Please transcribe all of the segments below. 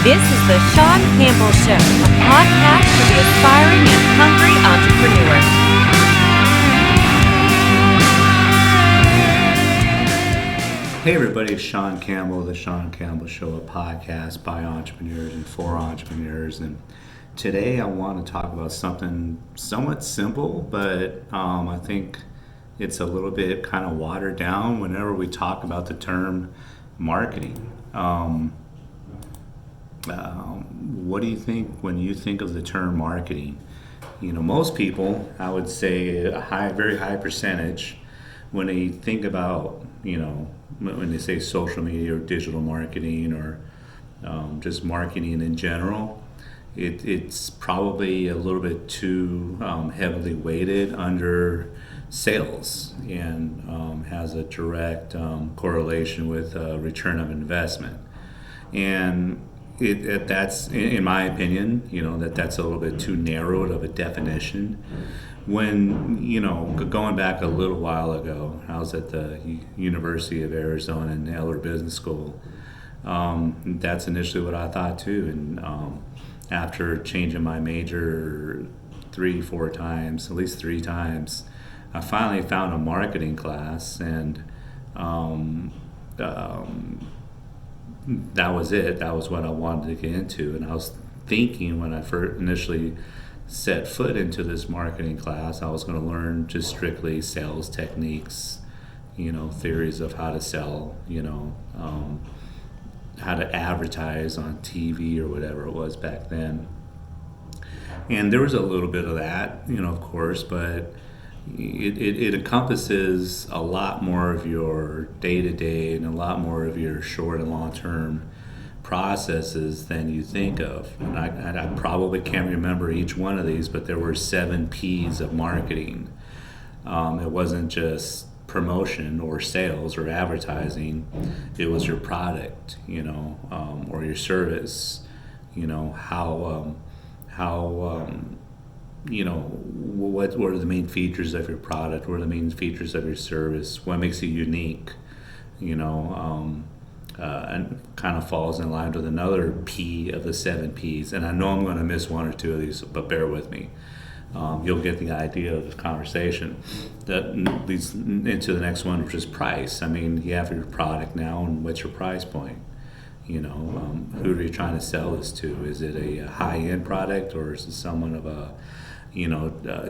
This is the Sean Campbell Show, a podcast for the aspiring and hungry entrepreneur. Hey everybody, it's Sean Campbell, the Sean Campbell Show, a podcast by entrepreneurs and for entrepreneurs. And today I want to talk about something somewhat simple, but I think it's a little bit kind of watered down whenever we talk about the term marketing. What do you think when you think of the term marketing? You know, most people, I would say very high percentage, when they think about, when they say social media or digital marketing or just marketing in general, it's probably a little bit too heavily weighted under sales and has a direct correlation with return of investment. And that's, in my opinion, that's a little bit too narrow of a definition. When, going back a little while ago, I was at the University of Arizona in Eller Business School. That's initially what I thought too. And after changing my major 3-4 times, at least 3 times, I finally found a marketing class, and that was it. That was what I wanted to get into. And I was thinking when I first initially set foot into this marketing class, I was going to learn just strictly sales techniques, theories of how to sell, how to advertise on TV or whatever it was back then. And there was a little bit of that, of course, but it encompasses a lot more of your day-to-day and a lot more of your short and long-term processes than you think of. And I probably can't remember each one of these, but there were 7 P's of marketing. It wasn't just promotion or sales or advertising. It was your product, or your service, what are the main features of your product? What are the main features of your service? What makes it unique? And kind of falls in line with another P of the 7 Ps. And I know I'm going to miss 1 or 2 of these, but bear with me. You'll get the idea of the conversation. That leads into the next one, which is price. I mean, you have your product now, and what's your price point? Who are you trying to sell this to? Is it a high-end product, or is it someone of a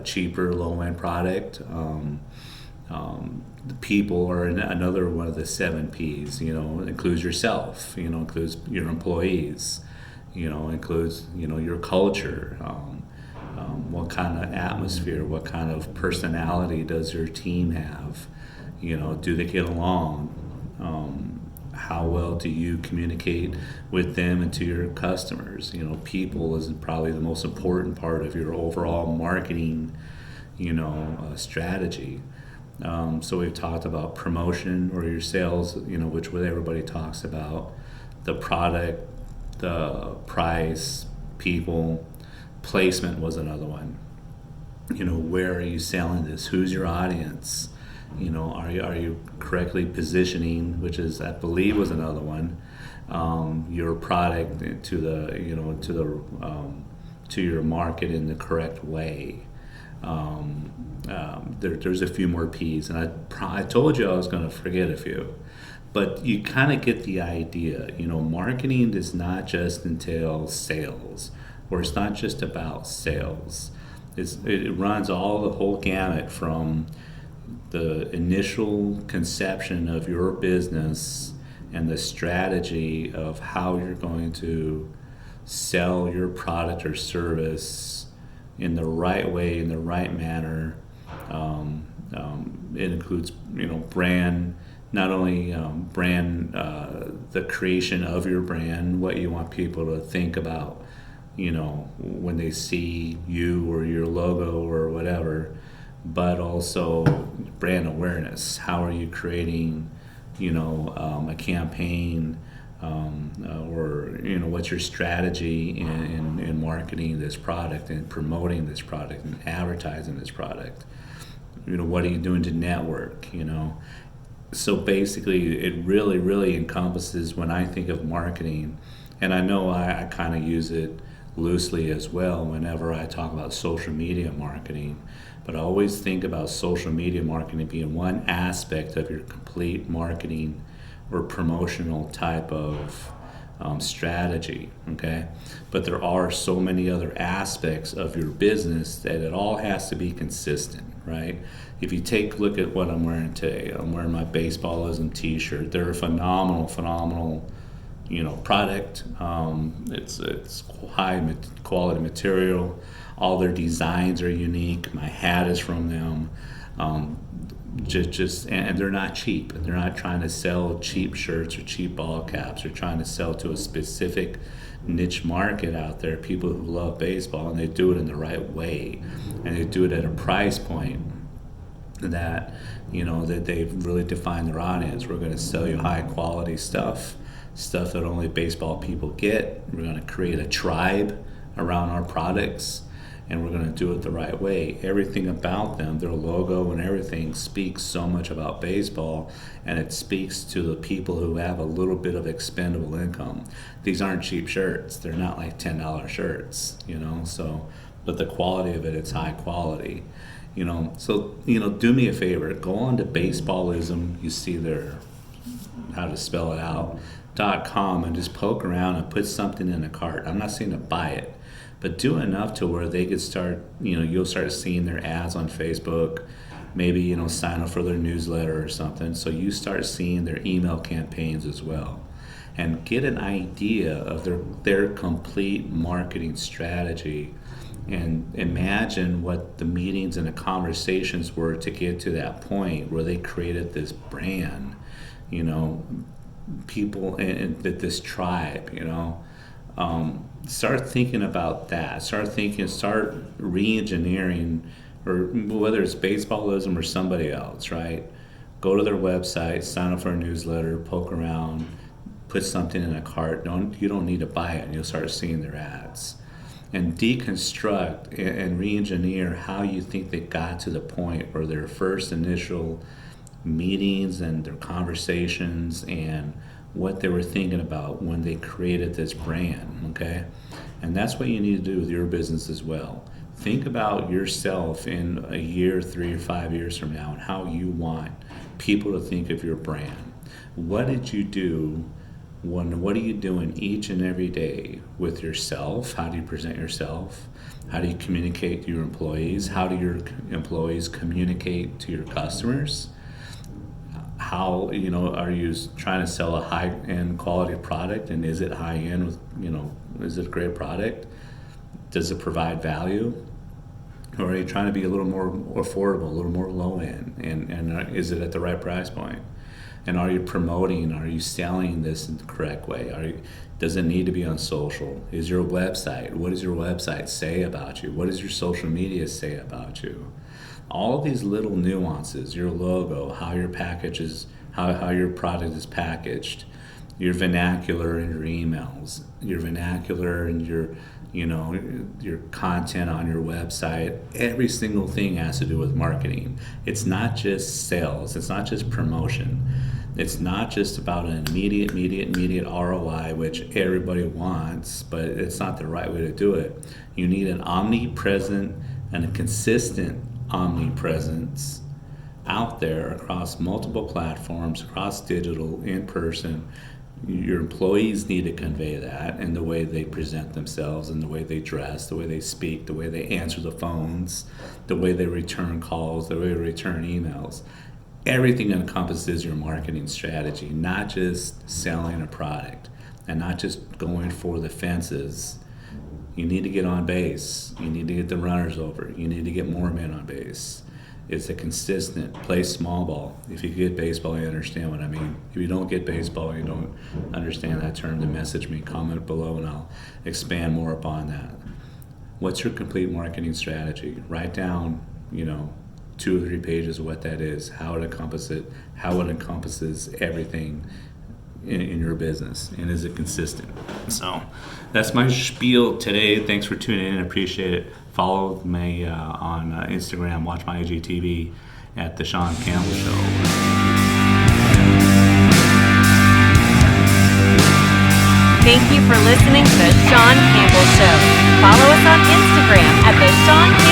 cheaper, low-end product? The people are another one of the 7 Ps. Includes yourself. Includes your employees. Includes your culture. What kind of atmosphere? What kind of personality does your team have? Do they get along? How well do you communicate with them and to your customers? People is probably the most important part of your overall marketing, strategy. So we've talked about promotion or your sales, which what everybody talks about, the product, the price, people. Placement was another one. Where are you selling this? Who's your audience? Are you correctly positioning, which is, I believe, was another one, your product to your market in the correct way. There's a few more P's, and I told you I was going to forget a few, but you kind of get the idea. Marketing does not just entail sales, or it's not just about sales. It runs the whole gamut from the initial conception of your business and the strategy of how you're going to sell your product or service in the right way, in the right manner. It includes, brand, not only brand, the creation of your brand, what you want people to think about, when they see you or your logo or whatever, but also brand awareness. How are you creating, a campaign, or what's your strategy in marketing this product and promoting this product and advertising this product? What are you doing to network? So basically, it really encompasses, when I think of marketing, And I know I kind of use it loosely as well whenever I talk about social media marketing. But I always think about social media marketing being one aspect of your complete marketing or promotional type of strategy, okay? But there are so many other aspects of your business that it all has to be consistent, right? If you take a look at what I'm wearing today, I'm wearing my Baseballism t-shirt. They're a phenomenal product. It's high quality material. All their designs are unique. My hat is from them. And they're not cheap. They're not trying to sell cheap shirts or cheap ball caps. They're trying to sell to a specific niche market out there, people who love baseball, and they do it in the right way, and they do it at a price point that that they've really defined their audience. We're going to sell you high quality stuff that only baseball people get. We're going to create a tribe around our products, and we're going to do it the right way. Everything about them, their logo and everything, speaks so much about baseball, and it speaks to the people who have a little bit of expendable income. These aren't cheap shirts. They're not like $10 shirts, so, but the quality of it's high quality, So, do me a favor, go on to Baseballism, you see their, how to spell it out, .com, and just poke around and put something in a cart. I'm not saying to buy it, but do enough to where they could start, you'll start seeing their ads on Facebook, maybe, sign up for their newsletter or something. So you start seeing their email campaigns as well, and get an idea of their complete marketing strategy, and imagine what the meetings and the conversations were to get to that point where they created this brand, people and this tribe, start thinking about that. Start re-engineering, or whether it's Baseballism or somebody else, right? Go to their website, sign up for a newsletter, poke around, put something in a cart. You don't need to buy it, and you'll start seeing their ads. And deconstruct and re-engineer how you think they got to the point where their first initial meetings and their conversations and what they were thinking about when they created this brand, okay? And that's what you need to do with your business as well. Think about yourself in a year, 3 or 5 years from now, and how you want people to think of your brand. What did you do? What are you doing each and every day with yourself? How do you present yourself? How do you communicate to your employees? How do your employees communicate to your customers? How, are you trying to sell a high-end quality product, and is it high-end with, is it a great product? Does it provide value? Or are you trying to be a little more affordable, a little more low-end, and is it at the right price point? And are you promoting, are you selling this in the correct way? Does it need to be on social? Is your website, what does your website say about you? What does your social media say about you? All of these little nuances, your logo, how your package is, how your product is packaged, your vernacular in your emails, your vernacular and your content on your website, every single thing has to do with marketing. It's not just sales, it's not just promotion. It's not just about an immediate ROI, which everybody wants, but it's not the right way to do it. You need an omnipresent and a consistent omnipresence out there across multiple platforms, across digital, in person. Your employees need to convey that in the way they present themselves, and the way they dress, the way they speak, the way they answer the phones, the way they return calls, the way they return emails. Everything encompasses your marketing strategy, not just selling a product and not just going for the fences. You need to get on base. You need to get the runners over. You need to get more men on base. It's a consistent, play small ball. If you get baseball, you understand what I mean. If you don't get baseball, you don't understand that term, then message me, comment below, and I'll expand more upon that. What's your complete marketing strategy? Write down, 2 or 3 pages of what that is, how it encompasses everything in your business, and is it consistent? So that's my spiel today. Thanks for tuning in. I appreciate it. Follow me on Instagram. Watch my IGTV at The Sean Campbell Show. Thank you for listening to The Sean Campbell Show. Follow us on Instagram at The Sean Campbell